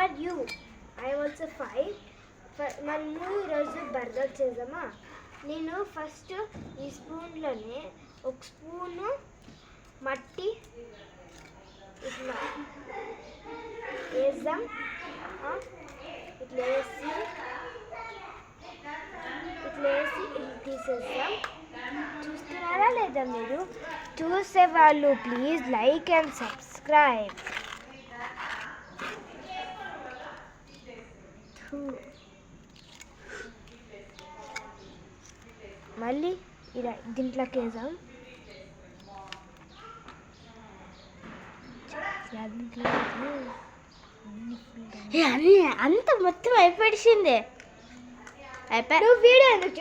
Are you? I also fine. మనము ఈరోజు burger చేద్దామా? నేను ఫస్ట్ ఈ స్పూన్లోనే ఒక స్పూను మట్టి ఇట్లా వేద్దాం. ఇట్లా వేసి ఇది తీసేద్దాం. చూస్తున్నారా లేదా మీరు? చూసేవాళ్ళు ప్లీజ్ లైక్ అండ్ సబ్స్క్రైబ్. మళ్ళీ ఇలా దీంట్లోకి వేద్దాం. అంత మొత్తం అయిపోయింది. నువ్వు వీడియో ఎందుకు